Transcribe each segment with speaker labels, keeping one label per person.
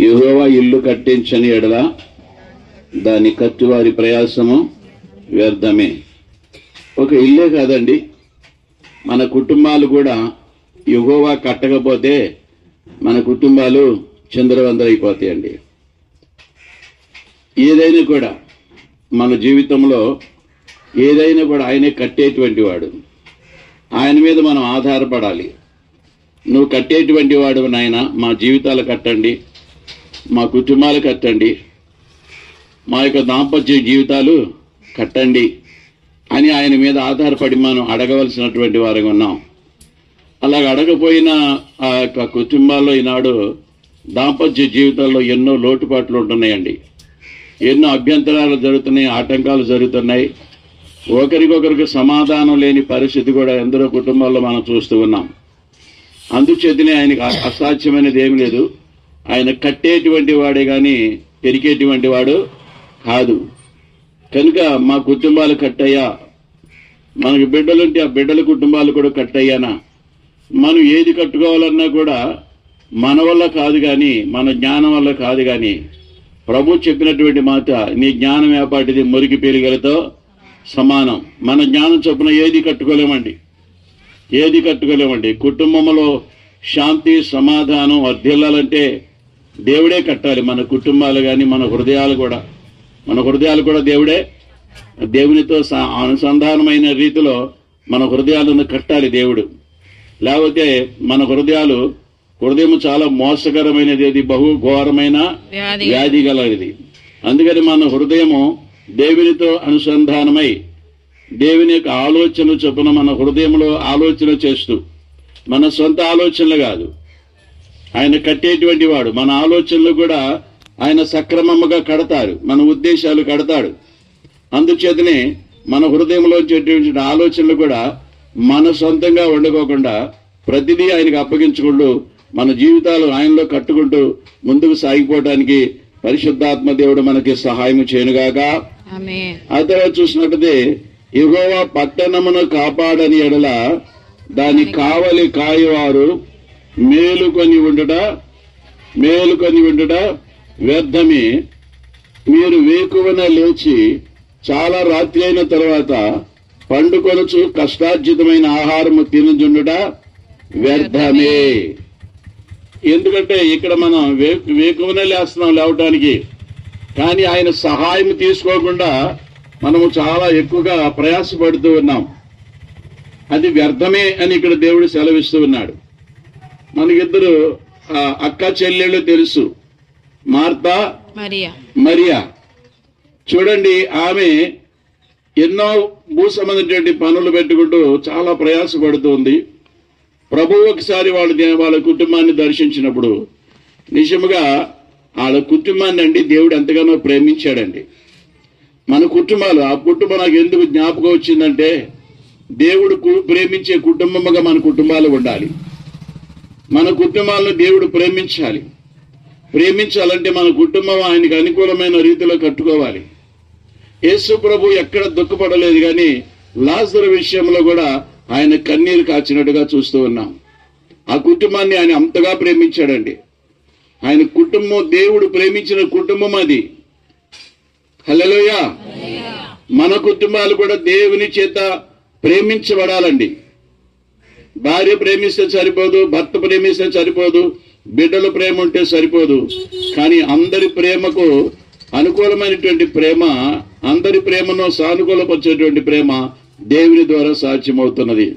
Speaker 1: యెహోవా ఇల్లు కట్టించని ఎడల దాని కట్టువారి ప్రయాసము వ్యర్థమే. ఒక ఇల్లే కాదండి, మన కుటుంబాలు కూడా యెహోవా కట్టకపోతే మన కుటుంబాలు చిందరవందరైపోతాయండి. ఏదైనా కూడా మన జీవితంలో ఏదైనా కూడా ఆయనే కట్టేటువంటి వాడు. ఆయన మీద మనం ఆధారపడాలి. నువ్వు కట్టేటువంటి వాడు నాయన, మా జీవితాలు కట్టండి, మా కుటుంబాలు కట్టండి, మా యొక్క దాంపత్య జీవితాలు కట్టండి అని ఆయన మీద ఆధారపడి మనం అడగవలసినటువంటి వారుగా ఉన్నాం. అలాగ అడగపోయిన ఆ యొక్క కుటుంబాల్లో ఈనాడు దాంపత్య జీవితాల్లో ఎన్నో లోటుపాట్లు ఉంటున్నాయండి. ఎన్నో అభ్యంతరాలు జరుగుతున్నాయి, ఆటంకాలు జరుగుతున్నాయి. ఒకరికొకరికి సమాధానం లేని పరిస్థితి కూడా ఎందరో కుటుంబాల్లో మనం చూస్తూ ఉన్నాం. అందుచేతనే ఆయనకి అసాధ్యమైనది ఏమి లేదు. ఆయన కట్టేటువంటి వాడే కానీ పెరిగేటువంటి వాడు కాదు. కనుక మా కుటుంబాలు కట్టయ్యా, మనకు బిడ్డలుంటే ఆ బిడ్డల కుటుంబాలు కూడా కట్టయ్యానా. మనం ఏది కట్టుకోవాలన్నా కూడా మన వల్ల కాదు కానీ, మన జ్ఞానం వల్ల కాదు కానీ, ప్రభు చెప్పినటువంటి మాట, నీ జ్ఞానం ఏపాటిది మురికి పీలికలతో సమానం. మన జ్ఞానం చొప్పున ఏది కట్టుకోలేమండి, ఏది కట్టుకోలేమండి. కుటుంబంలో శాంతి సమాధానం వర్ధిల్లాలంటే దేవుడే కట్టాలి. మన కుటుంబాలు కానీ మన హృదయాలు కూడా దేవుడే, దేవునితో అనుసంధానమైన రీతిలో మన హృదయాలను కట్టాలి దేవుడు. లేకపోతే మన హృదయం చాలా మోసకరమైనది, అది బహు ఘోరమైన వ్యాధి గలది. అందుకని మన హృదయము దేవునితో అనుసంధానమై దేవుని యొక్క ఆలోచన చొప్పున మన హృదయంలో ఆలోచన చేస్తూ, మన సొంత ఆలోచనలు కాదు, ఆయన కట్టేటువంటి వాడు. మన ఆలోచనలు కూడా ఆయన సక్రమంగా కడతారు, మన ఉద్దేశాలు కడతాడు. అందుచేతనే మన హృదయంలో వచ్చేటువంటి ఆలోచనలు కూడా మన సొంతంగా వండుకోకుండా ప్రతిదీ ఆయనకు అప్పగించుకుంటూ మన జీవితాలు ఆయనలో కట్టుకుంటూ ముందుకు సాగిపోవడానికి పరిశుద్ధాత్మ దేవుడు మనకి సహాయం చేయనుగాక. ఆ తర్వాత చూసినట్లయితే, యెహోవా పట్టణమును కాపాడని ఎడల దాని కావలి కాయవారు మేలుకొని ఉండుట వ్యర్థమే. మీరు వేకువన లేచి చాలా రాత్రి అయిన తర్వాత పండుకొనుచు కష్టార్జితమైన ఆహారము తినుచుండుట వ్యర్థమే. ఎందుకంటే ఇక్కడ మనం వేకువనే లేవటానికి, కానీ ఆయన సహాయం తీసుకోకుండా మనము చాలా ఎక్కువగా ప్రయాసపడుతూ ఉన్నాం. అది వ్యర్థమే అని ఇక్కడ దేవుడు సెలవిస్తూ ఉన్నాడు. మనకిద్దరు అక్క చెల్లెళ్ళు తెలుసు, మార్తా మరియా. చూడండి, ఆమె ఎన్నో భూ సంబంధించిన పనులు పెట్టుకుంటూ చాలా ప్రయాసపడుతుంది. ప్రభువు ఒకసారి వాళ్ళ కుటుంబాన్ని దర్శించినప్పుడు నిజముగా వాళ్ళ కుటుంబాన్ని అండి దేవుడు ఎంతగానో ప్రేమించాడండి. మన కుటుంబాలు, ఆ కుటుంబం నాకు ఎందుకు జ్ఞాపకం వచ్చిందంటే, దేవుడు ప్రేమించే కుటుంబముగా మన కుటుంబాలు ఉండాలి. మన కుటుంబాలను దేవుడు ప్రేమించాలంటే మన కుటుంబం ఆయనకు అనుకూలమైన రీతిలో కట్టుకోవాలి. యేసు ప్రభు ఎక్కడ దుఃఖపడలేదు, కానీ లాజరు విషయంలో కూడా ఆయన కన్నీరు కాచినట్టుగా చూస్తూ ఉన్నాం. ఆ కుటుంబాన్ని ఆయన అంతగా ప్రేమించాడండి. ఆయన కుటుంబం, దేవుడు ప్రేమించిన కుటుంబం అది. హల్లెలూయా. మన కుటుంబాలు కూడా దేవుని చేత ప్రేమించబడాలండి. భార్య ప్రేమిస్తే సరిపోదు, భర్త ప్రేమిస్తే సరిపోదు, బిడ్డల ప్రేమ ఉంటే సరిపోదు. కానీ అందరి ప్రేమకు అనుకూలమైనటువంటి ప్రేమ, అందరి ప్రేమను సానుకూలపరిచేటువంటి ప్రేమ దేవుని ద్వారా సాధ్యమవుతున్నది.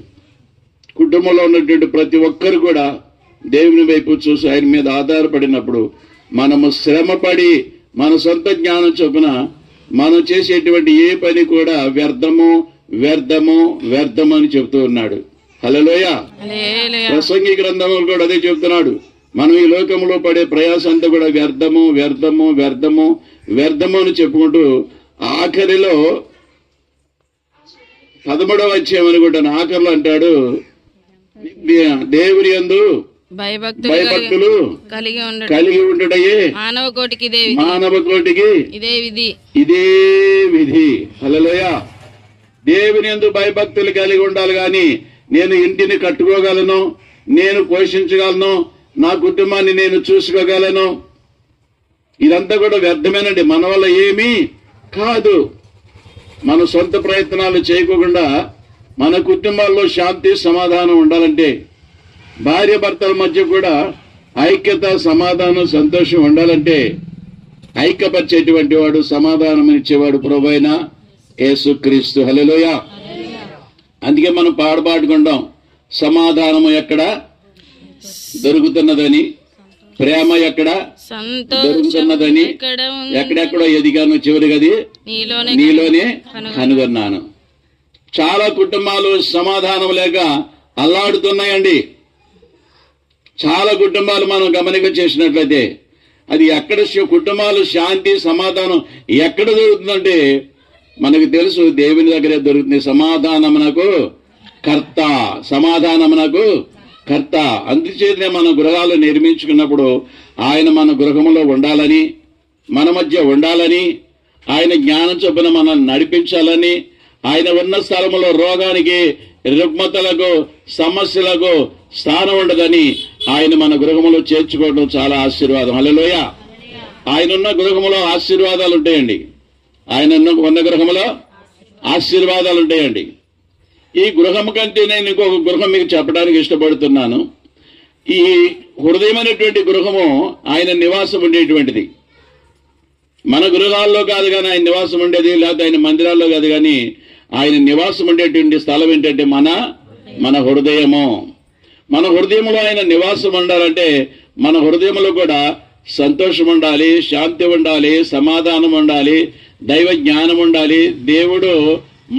Speaker 1: కుటుంబంలో ఉన్నటువంటి ప్రతి ఒక్కరు కూడా దేవుని వైపు చూసి ఆయన మీద ఆధారపడినప్పుడు మనము శ్రమపడి మన సొంత జ్ఞానం చొప్పున మనం చేసేటువంటి ఏ పని కూడా వ్యర్థము అని చెబుతూ ఉన్నాడు. హల్లెలూయా. ప్రసంగి గ్రంథంలో కూడా అదే చెబుతున్నాడు. మనం ఈ లోకంలో పడే ప్రయాసం అంతా కూడా వ్యర్థము అని చెప్పుకుంటూ ఆఖరిలో 13వ అధ్యాయం అనుకుంటాను, ఆఖరిలో అంటాడు, దేవుని యందు భయభక్తులు కలిగి ఉండుటయే మానవ కోటికి ఇదే విధి. హల్లెలూయా. దేవుని యందు భయభక్తులు కలిగి ఉండాలి. కానీ నేను ఇంటిని కట్టుకోగలను, నేను పోషించగలను, నా కుటుంబాన్ని నేను చూసుకోగలను, ఇదంతా కూడా వ్యర్థమేనండి. మన వల్ల ఏమీ కాదు. మన సొంత ప్రయత్నాలు చేయకుండా మన కుటుంబాల్లో శాంతి సమాధానం ఉండాలంటే, భార్య భర్తల మధ్య కూడా ఐక్యత సమాధానం సంతోషం ఉండాలంటే ఐక్యపరిచేటువంటి వాడు, సమాధానం ఇచ్చేవాడు ప్రభువైన యేసుక్రీస్తు. హల్లెలూయా. అందుకే మనం పాడుకుంటాం, సమాధానము ఎక్కడ దొరుకుతున్నదని, ప్రేమ ఎక్కడ దొరుకుతున్నదని, ఎక్కడెక్కడో ఎదిగాను చివరిగది నీలోనే కనుగొన్నాను. చాలా కుటుంబాలు సమాధానం లేక అల్లాడుతున్నాయండి. చాలా కుటుంబాలు మనం గమనిక చేసినట్లయితే అది ఎక్కడ కుటుంబాలు శాంతి సమాధానం ఎక్కడ దొరుకుతుందంటే మనకు తెలుసు, దేవుని దగ్గరే దొరుకుతుంది. సమాధానమునకు కర్త, సమాధానమునకు కర్త. అందుచేతనే మన గృహాలు నిర్మించుకున్నప్పుడు ఆయన మన గృహంలో ఉండాలని, మన మధ్య ఉండాలని, ఆయన జ్ఞానం చొప్పున మనల్ని నడిపించాలని, ఆయన ఉన్న స్థలంలో రోగానికి, రుగ్మతలకు, సమస్యలకు స్థానం ఉండదని ఆయన మన గృహంలో చేర్చుకోవడం చాలా ఆశీర్వాదం. హల్లెలూయా. ఆయన ఉన్న గృహంలో ఆశీర్వాదాలు ఉంటాయండి. ఆయన ఉన్న గృహంలో ఆశీర్వాదాలు ఉంటాయండి. ఈ గృహం కంటే నేను ఇంకొక గృహం మీకు చెప్పడానికి ఇష్టపడుతున్నాను. ఈ హృదయమైనటువంటి గృహము ఆయన నివాసం ఉండేటువంటిది. మన గృహాల్లో కాదు కానీ ఆయన నివాసం ఉండేది, లేకపోతే ఆయన మందిరాల్లో కాదు కానీ ఆయన నివాసం ఉండేటువంటి స్థలం ఏంటంటే మన హృదయము. మన హృదయంలో ఆయన నివాసం ఉండాలంటే మన హృదయంలో కూడా సంతోషం ఉండాలి, శాంతి ఉండాలి, సమాధానం ఉండాలి, దైవ జ్ఞానం ఉండాలి. దేవుడు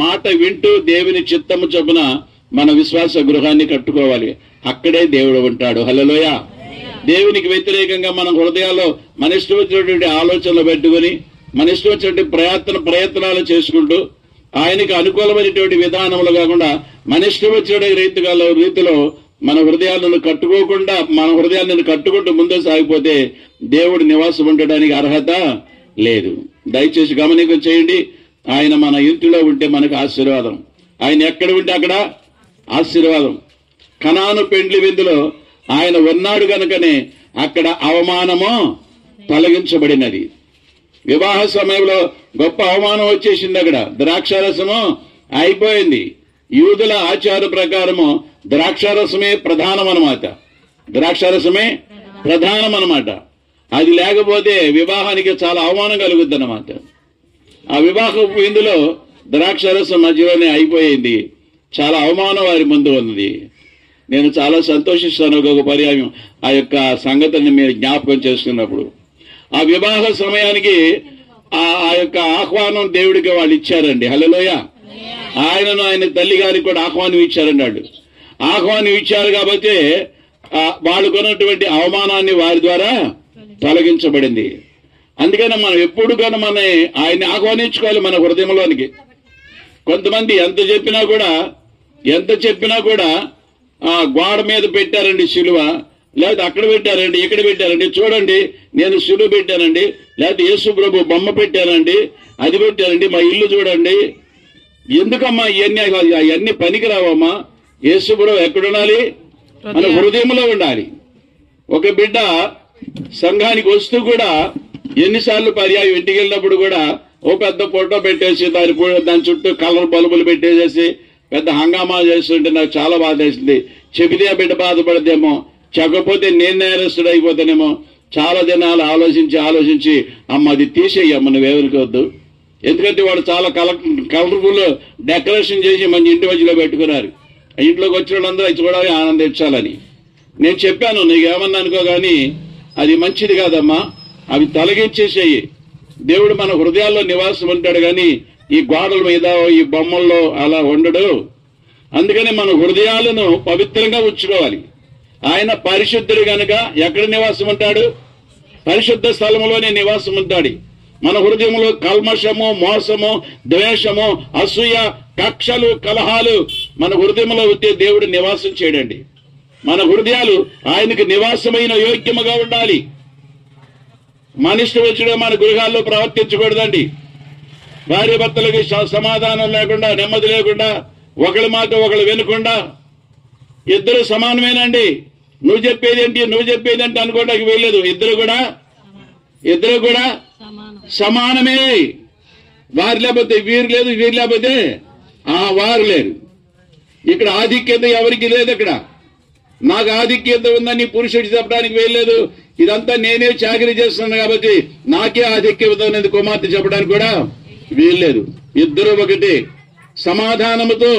Speaker 1: మాట వింటూ దేవుని చిత్తము చొప్పున మన విశ్వాస గృహాన్ని కట్టుకోవాలి. అక్కడే దేవుడు ఉంటాడు. హల్లెలూయా. దేవునికి వ్యతిరేకంగా మన హృదయాల్లో మన ఇష్టం వచ్చినటువంటి ఆలోచనలు పెట్టుకుని, మన ఇష్టం వచ్చినటువంటి ప్రయత్నాలు చేసుకుంటూ, ఆయనకి అనుకూలమైనటువంటి విధానములు కాకుండా మన ఇష్టం వచ్చిన రీతిలో మన హృదయాలను కట్టుకోకుండా, మన హృదయాలను కట్టుకుంటూ ముందు సాగిపోతే దేవుడు నివాసం ఉండడానికి అర్హత లేదు. దయచేసి గమనిక చేయండి. ఆయన మన ఇంటిలో ఉంటే మనకు ఆశీర్వాదం, ఆయన ఎక్కడ ఉంటే అక్కడ ఆశీర్వాదం. కనాను పెండ్లి విందులో ఆయన ఉన్నాడు కనుకనే అక్కడ అవమానము తొలగించబడినది. వివాహ సమయంలో గొప్ప అవమానం వచ్చేసింది. అక్కడ ద్రాక్షారసము అయిపోయింది. యూదుల ఆచార ప్రకారము ద్రాక్షారసమే ప్రధానం అన్నమాట. ద్రాక్షారసమే ప్రధానం అన్నమాట. అది లేకపోతే వివాహానికి చాలా అవమానం కలుగుద్ది అన్నమాట. ఆ వివాహ విందులో ద్రాక్షారసం మధ్యలోనే అయిపోయింది. చాలా అవమానం వారి ముందు ఉన్నది. నేను చాలా సంతోషిస్తాను ఒక పర్యాయం ఆ యొక్క సంగతిని మీరు జ్ఞాపకం చేసుకున్నప్పుడు. ఆ వివాహ సమయానికి ఆ యొక్క ఆహ్వానం దేవుడికి వాళ్ళు ఇచ్చారండి. హల్లెలూయా. ఆయనను ఆయన తల్లి గారికి కూడా ఆహ్వానం ఇచ్చారన్నాడు. ఆహ్వానం ఇచ్చారు కాబట్టి వాళ్ళకున్నటువంటి అవమానాన్ని వారి ద్వారా తొలగించబడింది. అందుకని మనం ఎప్పుడు కానీ మన ఆయన్ని ఆహ్వానించుకోవాలి మన హృదయంలోనికి. కొంతమంది ఎంత చెప్పినా కూడా గోడ మీద పెట్టారండి శిలువ, లేకపోతే అక్కడ పెట్టారండి, ఇక్కడ పెట్టారండి, చూడండి నేను శిలువ పెట్టానండి, లేకపోతే యేసు ప్రభు బొమ్మ పెట్టానండి, అది పెట్టానండి, మా ఇల్లు చూడండి. ఎందుకమ్మా ఇవన్నీ పనికిరావమ్మా? యేసు ప్రభు ఎక్కడుండాలి? మన హృదయంలో ఉండాలి. ఒక బిడ్డ సంఘానికి వస్తూ కూడా ఎన్నిసార్లు పర్యాయం ఇంటికి వెళ్ళినప్పుడు కూడా ఓ పెద్ద ఫోటో పెట్టేసి దాని చుట్టూ కలర్ బల్బులు పెట్టేసేసి పెద్ద హంగామా చేస్తుంటే నాకు చాలా బాధ వేసింది. చెబితే ఆ బిడ్డ బాధపడదేమో, చెప్పకపోతే నేను నేరస్తుడు అయిపోతానేమో. చాలా జనాలు ఆలోచించి అమ్మ అది తీసేయమ్మ, నువ్వేవరికి వద్దు. ఎందుకంటే వాడు చాలా కలర్ఫుల్ డెకరేషన్ చేసి మన ఇంటి మధ్యలో పెట్టుకున్నారు. ఇంట్లోకి వచ్చిన వాళ్ళందరూ అది చూడాలి, ఆనందించాలని. నేను చెప్పాను, నీకేమన్నా అనుకో కానీ అది మంచిది కాదమ్మా, అవి తొలగించేసేయి. దేవుడు మన హృదయాల్లో నివాసం ఉంటాడు కానీ ఈ గోడల మీద ఈ బొమ్మల్లో అలా ఉండడు. అందుకని మన హృదయాలను పవిత్రంగా ఉంచుకోవాలి. ఆయన పరిశుద్ధుడు గనుక ఎక్కడ నివాసం ఉంటాడు? పరిశుద్ధ స్థలంలోనే నివాసం ఉంటాడు. మన హృదయంలో కల్మషము, మోసము, ద్వేషము, అసూయ, కక్షలు, కలహాలు మన హృదయంలో ఉంటే దేవుడు నివాసం చేయడండి. మన హృదయాలు ఆయనకు నివాసమైన యోగ్యముగా ఉండాలి. మన ఇష్టం వచ్చిన మన గృహాల్లో ప్రవర్తించకూడదండి. భార్య భర్తలకి సమాధానం లేకుండా, నెమ్మది లేకుండా, ఒకళ్ళ మాట ఒకళ్ళు వినకుండా, ఇద్దరు సమానమేనండి. నువ్వు చెప్పేదేంటి అనుకోవడానికి వీల్లేదు. ఇద్దరు కూడా సమానమే. వారు లేకపోతే వీరు లేదు, వీరు లేకపోతే వారు లేరు. ఇక్కడ ఆధిక్యత ఎవరికి లేదు. ఇక్కడ నాకు ఆధిక్యత ఉందని పురుషుడు చెప్పడానికి వీల్లేదు. ఇదంతా నేనే చాకరీ చేస్తున్నాను కాబట్టి నాకే ఆధిక్యత అనేది కుమార్తె చెప్పడానికి కూడా వీల్లేదు. ఇద్దరు ఒకటి. సమాధానముతో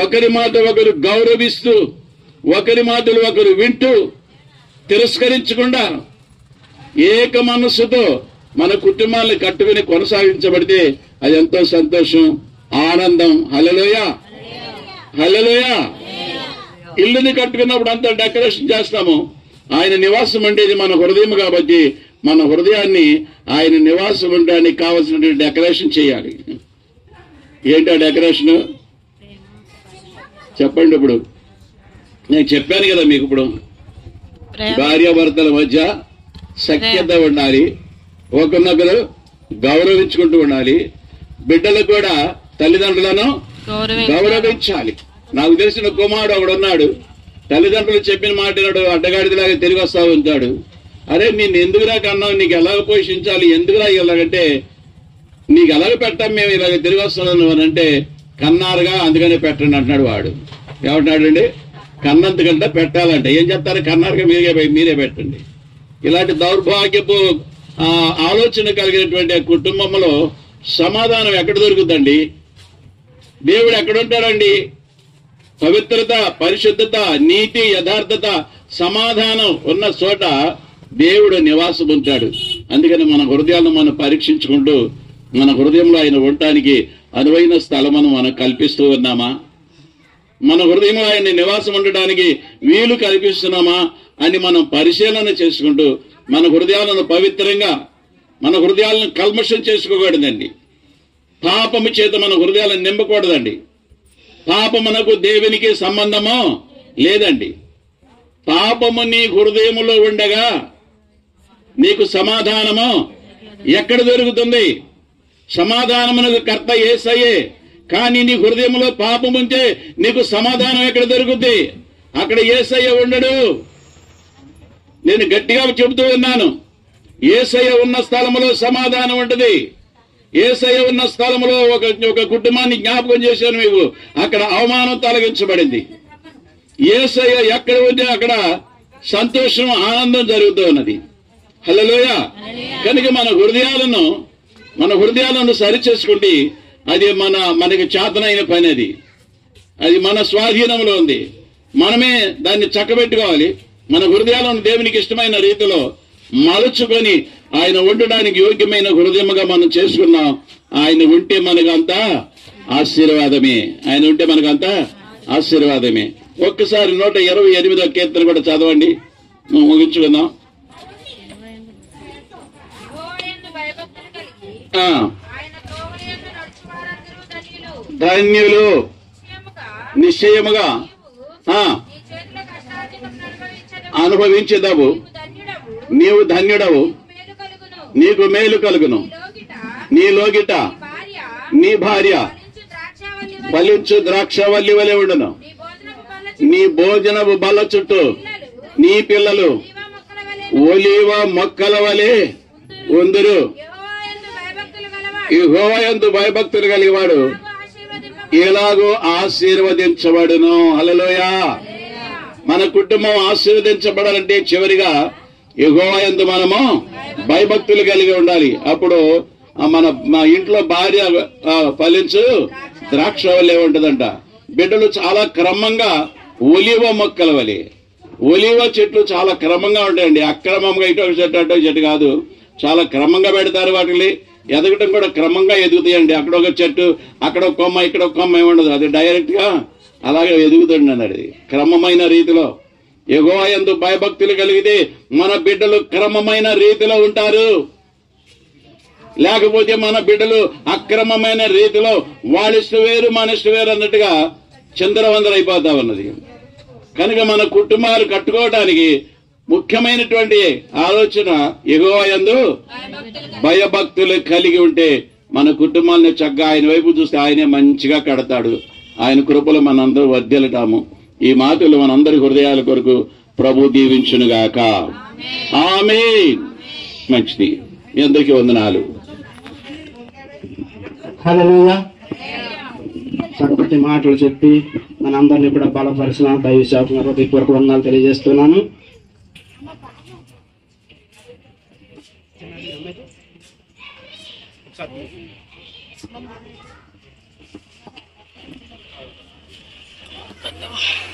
Speaker 1: ఒకరి మాట ఒకరు గౌరవిస్తూ, ఒకరి మాటలు ఒకరు వింటూ, తిరస్కరించకుండా ఏక మనస్సుతో మన కుటుంబాలను కట్టుకుని కొనసాగించబడితే అది ఎంతో సంతోషం, ఆనందం. హల్లెలూయా, హల్లెలూయా. ఇల్లుని కట్టుకున్నప్పుడు అంతా డెకరేషన్ చేస్తాము. ఆయన నివాసం ఉండేది మన హృదయం కాబట్టి మన హృదయాన్ని ఆయన నివాసం ఉండడానికి కావాల్సిన డెకరేషన్ చేయాలి. ఏంటో డెకరేషన్ చెప్పండి. ఇప్పుడు నేను చెప్పాను కదా మీకు, ఇప్పుడు భార్యాభర్తల మధ్య సఖ్యత ఉండాలి, ఒకరినొకరు గౌరవించుకుంటూ ఉండాలి, బిడ్డలు కూడా తల్లిదండ్రులను గౌరవించాలి. నాకు తెలిసిన కుమారుడు ఒకడు ఉన్నాడు, తల్లిదండ్రులు చెప్పిన మాట్లాడు అడ్డగాడిలాగా తిరిగి వస్తా ఉంటాడు. అరే నేను ఎందుకురా కన్నావు, నీకు ఎలాగ పోషించాలి, ఎందుకురా ఇలాగంటే నీకు ఎలాగ పెట్టాం మేము ఇలాగ తిరిగి వస్తున్నాను అని అంటే, కన్నారుగా అందుకనే పెట్టండి అంటున్నాడు వాడు. ఏమంటున్నాడండి? కన్నంతకంటే పెట్టాలంటే ఏం చెప్తారు? కన్నారుగా మీరే పెట్టండి. ఇలాంటి దౌర్భాగ్యపు ఆలోచన కలిగినటువంటి కుటుంబంలో సమాధానం ఎక్కడ దొరుకుతుందండి? దేవుడు ఎక్కడుంటాడండి? పవిత్రత, పరిశుద్ధత, నీతి, యథార్థత, సమాధానం ఉన్న చోట దేవుడు నివాసం ఉంటాడు. అందుకని మన హృదయాలను మనం పరీక్షించుకుంటూ మన హృదయంలో ఆయన ఉండటానికి అనువైన స్థలమును మనం కల్పిస్తూ ఉన్నామా? మన హృదయంలో ఆయన నివాసం ఉండడానికి వీలు కల్పిస్తున్నామా అని మనం పరిశీలన చేసుకుంటూ మన హృదయాలను పవిత్రంగా, మన హృదయాలను కల్మషం చేసుకోకూడదండి. పాపము చేత మన హృదయాలను నింపకూడదండి. పాపమునకు దేవునికి సంబంధము లేదండి. పాపము నీ హృదయములో ఉండగా నీకు సమాధానము ఎక్కడ దొరుకుతుంది? సమాధానమునకు కర్త యేసయ్యే. కానీ నీ హృదయంలో పాపం ఉంటే నీకు సమాధానం ఎక్కడ దొరుకుతుంది? అక్కడ యేసయ్య ఉండడు. నేను గట్టిగా చెబుతూ ఉన్నాను, యేసయ్య ఉన్న స్థలంలో సమాధానం ఉంటది. యేసయ్య ఉన్న స్థలంలో ఒక కుటుంబాన్ని జ్ఞాపకం చేశాను మీకు, అక్కడ అవమానం తొలగించబడింది. యేసయ్య ఎక్కడ ఉంటే అక్కడ సంతోషం, ఆనందం జరుగుతూ ఉన్నది. హల్లెలూయా. కనుక మన హృదయాలను సరిచేసుకుంటే అది మనకి చేతనైన పని. అది మన స్వాధీనంలో ఉంది. మనమే దాన్ని చక్కబెట్టుకోవాలి. మన హృదయాలను దేవునికి ఇష్టమైన రీతిలో మలుచుకొని ఆయన ఉండడానికి యోగ్యమైన హృదయముగా మనం చేసుకున్నాం. ఆయన ఉంటే మనకంతా ఆశీర్వాదమే. ఆయన ఉంటే మనకంతా ఆశీర్వాదమే. ఒక్కసారి 128వ కీర్తన కూడా చదవండి, ముగించుకుందాం. ధన్యులు నిశ్చయముగా అనుభవించేదావు, నీవు ధన్యుడవు, నీకు మేలు కలుగును. నీ లోగిట నీ భార్య ఫలించు ద్రాక్షవల్లి వలె ఉండును. నీ భోజనపు బల్ల చుట్టూ నీ పిల్లలు ఒలీవ మొక్కల వలె ఉందురు. యెహోవా యందు భయభక్తులు కలిగివాడు ఎలాగో ఆశీర్వదించబడును. హల్లెలూయా. మన కుటుంబం ఆశీర్వదించబడాలంటే చివరిగా యెహోవా యందు మనము భయభక్తులు కలిగి ఉండాలి. అప్పుడు మన ఇంట్లో భార్య ఫలించు ద్రాక్ష వలె ఉంటదంట. బిడ్డలు చాలా క్రమంగా ఒలివ మొక్కల వలె, ఒలివ చెట్లు చాలా క్రమంగా ఉంటాయండి. అక్రమంగా ఇటు చెట్టు అటు చెట్టు కాదు, చాలా క్రమంగా పెడతారు. వాటిని ఎదగటం కూడా క్రమంగా ఎదుగుతాయండి. అక్కడ ఒక చెట్టు, అక్కడ ఒక కొమ్మ, ఇక్కడ ఒక కొమ్మ ఏముండదు. అది డైరెక్ట్ గా అలాగే ఎదుగుతుంది అన్నది క్రమమైన రీతిలో. యెహోవా యందు భయభక్తులు కలిగితే మన బిడ్డలు క్రమమైన రీతిలో ఉంటారు. లేకపోతే మన బిడ్డలు అక్రమమైన రీతిలో వాళ్ళిష్ట వేరు మనిష్ట వేరు అన్నట్టుగా చిందరవందర అయిపోతా ఉన్నది. కనుక మన కుటుంబాలు కట్టుకోవడానికి ముఖ్యమైనటువంటి ఆలోచన యెహోవా యందు భయభక్తులు కలిగి ఉంటే మన కుటుంబాన్ని చక్కగా ఆయన వైపు చూస్తే ఆయనే మంచిగా కడతాడు. ఆయన కృపలో మనందరూ వర్ధిల్లుతాము. ఈ మాటలు మనందరి హృదయాల కొరకు ప్రభు దీవించునుగాక. ఆమేన్. మంచిది. మీ అందరికీ వందనాలు.
Speaker 2: హల్లెలూయా. చక్కటి మాటలు చెప్పి మనందరినీ కూడా బలపరిచిన దైవ సేవకులకు హృదయపూర్వక వందనాలు తెలియజేస్తున్నాను.
Speaker 3: ధన్యవాదాలు.